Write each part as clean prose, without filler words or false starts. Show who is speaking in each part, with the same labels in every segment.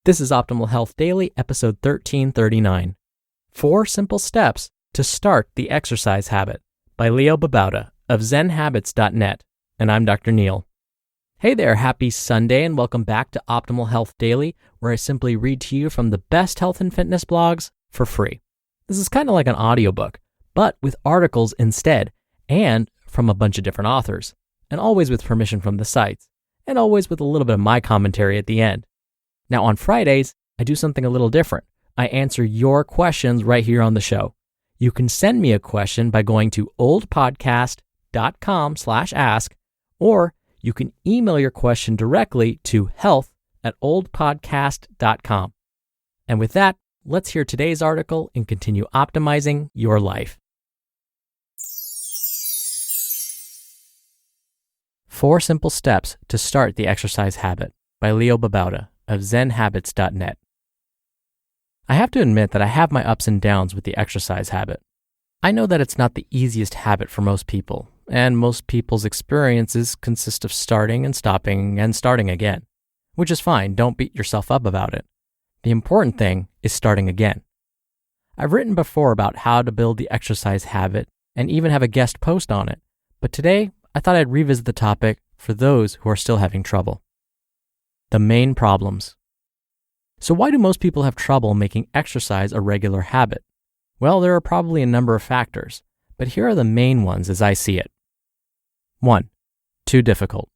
Speaker 1: This is Optimal Health Daily, episode 1339. 4 Simple Steps to Start the Exercise Habit by Babauta of ZenHabits.net. And I'm Dr. Neil. Hey there, happy Sunday, and welcome back to Optimal Health Daily, where I simply read to you from the best health and fitness blogs for free. This is kind of like an audiobook, but with articles instead, and from a bunch of different authors, and always with permission from the sites, and always with a little bit of my commentary at the end. Now on Fridays, I do something a little different. I answer your questions right here on the show. You can send me a question by going to oldpodcast.com/ask, or you can email your question directly to health@oldpodcast.com. And with that, let's hear today's article and continue optimizing your life. 4 Simple Steps to Start the Exercise Habit by Babauta of ZenHabits.net. I have to admit that I have my ups and downs with the exercise habit. I know that it's not the easiest habit for most people, and most people's experiences consist of starting and stopping and starting again, which is fine. Don't beat yourself up about it. The important thing is starting again. I've written before about how to build the exercise habit and even have a guest post on it, but today I thought I'd revisit the topic for those who are still having trouble. The main problems. So why do most people have trouble making exercise a regular habit? Well, there are probably a number of factors, but here are the main ones as I see it. 1. Too difficult.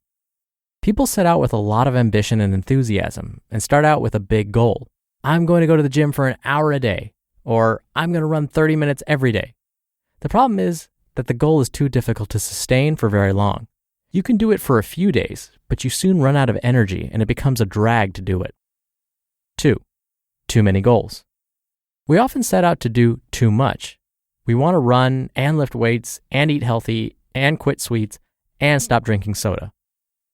Speaker 1: People set out with a lot of ambition and enthusiasm and start out with a big goal. I'm going to go to the gym for an hour a day, or I'm going to run 30 minutes every day. The problem is that the goal is too difficult to sustain for very long. You can do it for a few days, but you soon run out of energy and it becomes a drag to do it. 2. Too many goals. We often set out to do too much. We want to run and lift weights and eat healthy and quit sweets and stop drinking soda.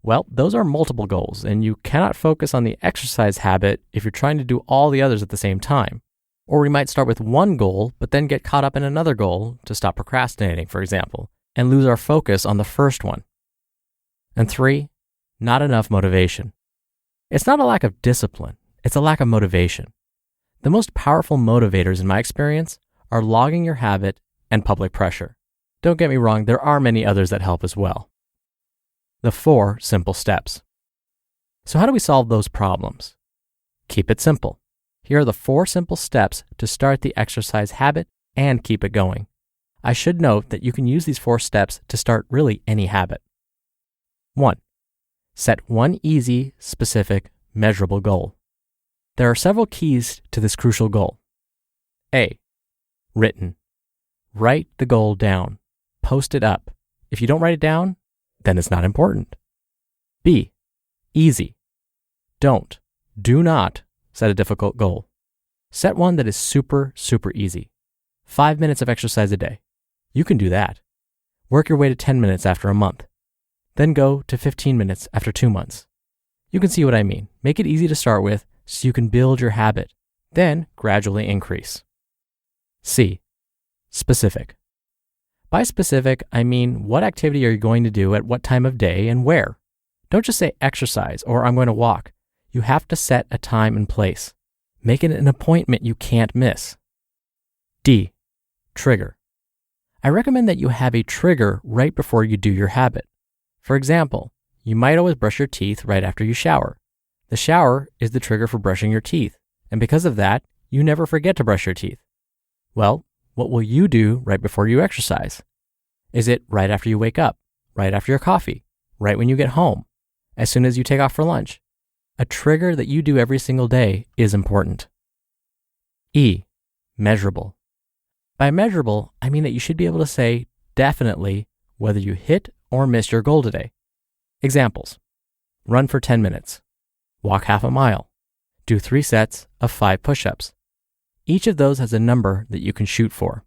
Speaker 1: Well, those are multiple goals, and you cannot focus on the exercise habit if you're trying to do all the others at the same time. Or we might start with one goal, but then get caught up in another goal to stop procrastinating, for example, and lose our focus on the first one. And 3, not enough motivation. It's not a lack of discipline, it's a lack of motivation. The most powerful motivators in my experience are logging your habit and public pressure. Don't get me wrong, there are many others that help as well. The 4 simple steps. So how do we solve those problems? Keep it simple. Here are the 4 simple steps to start the exercise habit and keep it going. I should note that you can use these 4 steps to start really any habit. 1. Set one easy, specific, measurable goal. There are several keys to this crucial goal. A. Written. Write the goal down. Post it up. If you don't write it down, then it's not important. B. Easy. Do not set a difficult goal. Set one that is super easy. 5 minutes of exercise a day. You can do that. Work your way to 10 minutes after a month. Then go to 15 minutes after 2 months. You can see what I mean. Make it easy to start with so you can build your habit, then gradually increase. C. Specific. By specific, I mean what activity are you going to do at what time of day and where? Don't just say exercise or I'm going to walk. You have to set a time and place. Make it an appointment you can't miss. D. Trigger. I recommend that you have a trigger right before you do your habit. For example, you might always brush your teeth right after you shower. The shower is the trigger for brushing your teeth, and because of that, you never forget to brush your teeth. Well, what will you do right before you exercise? Is it right after you wake up, right after your coffee, right when you get home, as soon as you take off for lunch? A trigger that you do every single day is important. E. Measurable. By measurable, I mean that you should be able to say definitely whether you hit or miss your goal today. Examples: run for 10 minutes, walk half a mile, do 3 sets of 5 push-ups. Each of those has a number that you can shoot for.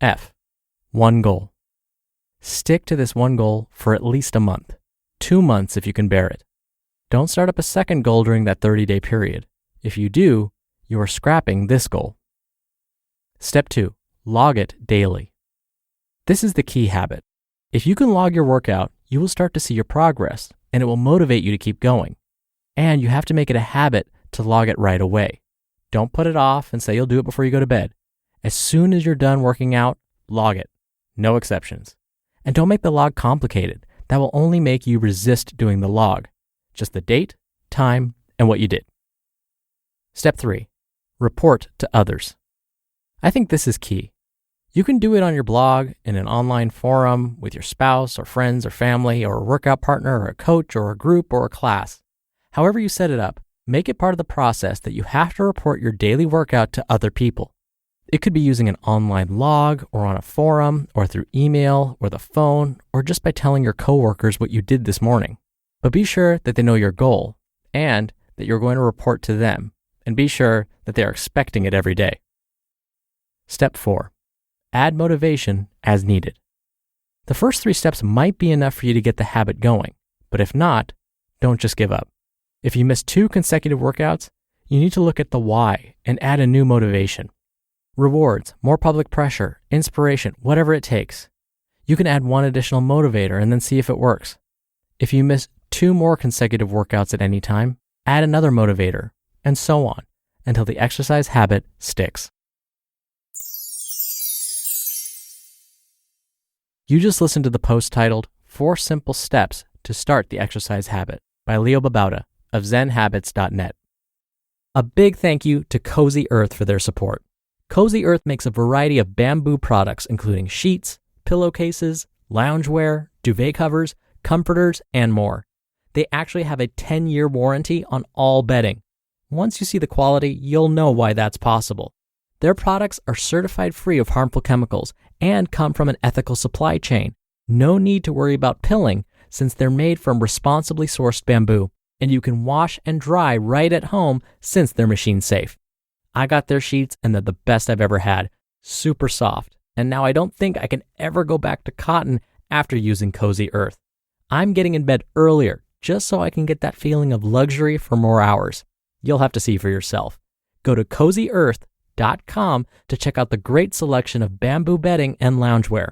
Speaker 1: F. One goal. Stick to this one goal for at least a month, 2 months if you can bear it. Don't start up a second goal during that 30-day period. If you do, you are scrapping this goal. Step 2. Log it daily. This is the key habit. If you can log your workout, you will start to see your progress, and it will motivate you to keep going. And you have to make it a habit to log it right away. Don't put it off and say you'll do it before you go to bed. As soon as you're done working out, log it. No exceptions. And don't make the log complicated. That will only make you resist doing the log. Just the date, time, and what you did. Step 3. Report to others. I think this is key. You can do it on your blog, in an online forum, with your spouse or friends or family or a workout partner or a coach or a group or a class. However you set it up, make it part of the process that you have to report your daily workout to other people. It could be using an online log or on a forum or through email or the phone or just by telling your coworkers what you did this morning. But be sure that they know your goal and that you're going to report to them, and be sure that they are expecting it every day. Step 4. Add motivation as needed. The first 3 steps might be enough for you to get the habit going, but if not, don't just give up. If you miss 2 consecutive workouts, you need to look at the why and add a new motivation. Rewards, more public pressure, inspiration, whatever it takes. You can add 1 additional motivator and then see if it works. If you miss 2 more consecutive workouts at any time, add another motivator, and so on, until the exercise habit sticks. You just listened to the post titled 4 Simple Steps to Start the Exercise Habit by Leo Babauta of ZenHabits.net. A big thank you to Cozy Earth for their support. Cozy Earth makes a variety of bamboo products including sheets, pillowcases, loungewear, duvet covers, comforters, and more. They actually have a 10-year warranty on all bedding. Once you see the quality, you'll know why that's possible. Their products are certified free of harmful chemicals and come from an ethical supply chain. No need to worry about pilling since they're made from responsibly sourced bamboo, and you can wash and dry right at home since they're machine safe. I got their sheets and they're the best I've ever had. Super soft. And now I don't think I can ever go back to cotton after using Cozy Earth. I'm getting in bed earlier just so I can get that feeling of luxury for more hours. You'll have to see for yourself. Go to CozyEarth.com to check out the great selection of bamboo bedding and loungewear.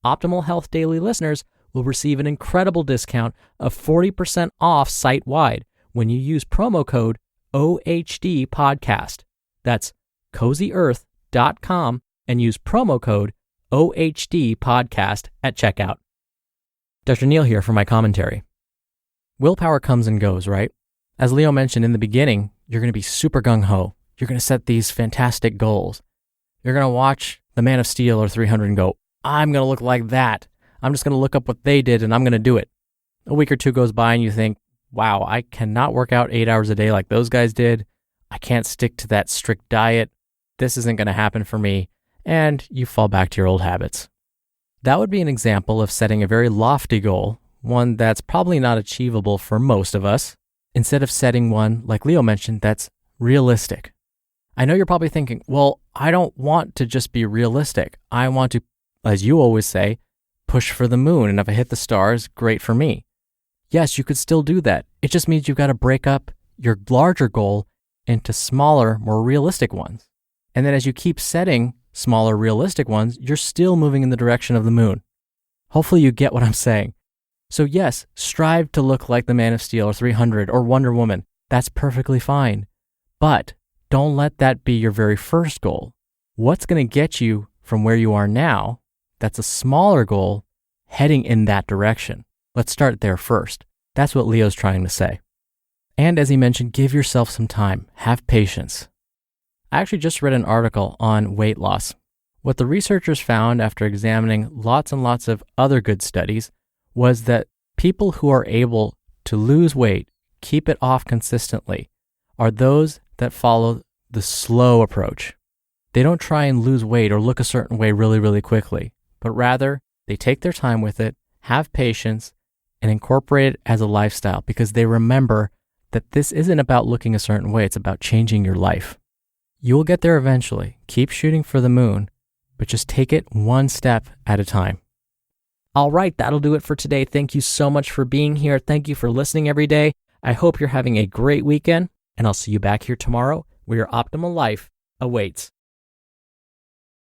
Speaker 1: Optimal Health Daily listeners will receive an incredible discount of 40% off site-wide when you use promo code OHDPodcast. That's CozyEarth.com and use promo code OHDPodcast at checkout. Dr. Neil here for my commentary. Willpower comes and goes, right? As Leo mentioned in the beginning, you're going to be super gung-ho. You're going to set these fantastic goals. You're going to watch The Man of Steel or 300 and go, I'm going to look like that. I'm just going to look up what they did and I'm going to do it. A week or 2 goes by and you think, wow, I cannot work out 8 hours a day like those guys did. I can't stick to that strict diet. This isn't going to happen for me. And you fall back to your old habits. That would be an example of setting a very lofty goal, one that's probably not achievable for most of us, instead of setting one, like Leo mentioned, that's realistic. I know you're probably thinking, well, I don't want to just be realistic. I want to, as you always say, push for the moon, and if I hit the stars, great for me. Yes, you could still do that. It just means you've got to break up your larger goal into smaller, more realistic ones. And then as you keep setting smaller, realistic ones, you're still moving in the direction of the moon. Hopefully you get what I'm saying. So yes, strive to look like the Man of Steel or 300 or Wonder Woman. That's perfectly fine. But don't let that be your very first goal. What's going to get you from where you are now, that's a smaller goal, heading in that direction? Let's start there first. That's what Leo's trying to say. And as he mentioned, give yourself some time. Have patience. I actually just read an article on weight loss. What the researchers found after examining lots and lots of other good studies was that people who are able to lose weight, keep it off consistently, are those that follow the slow approach. They don't try and lose weight or look a certain way really, really quickly, but rather they take their time with it, have patience, and incorporate it as a lifestyle because they remember that this isn't about looking a certain way, it's about changing your life. You will get there eventually. Keep shooting for the moon, but just take it one step at a time. All right, that'll do it for today. Thank you so much for being here. Thank you for listening every day. I hope you're having a great weekend, and I'll see you back here tomorrow where your optimal life awaits.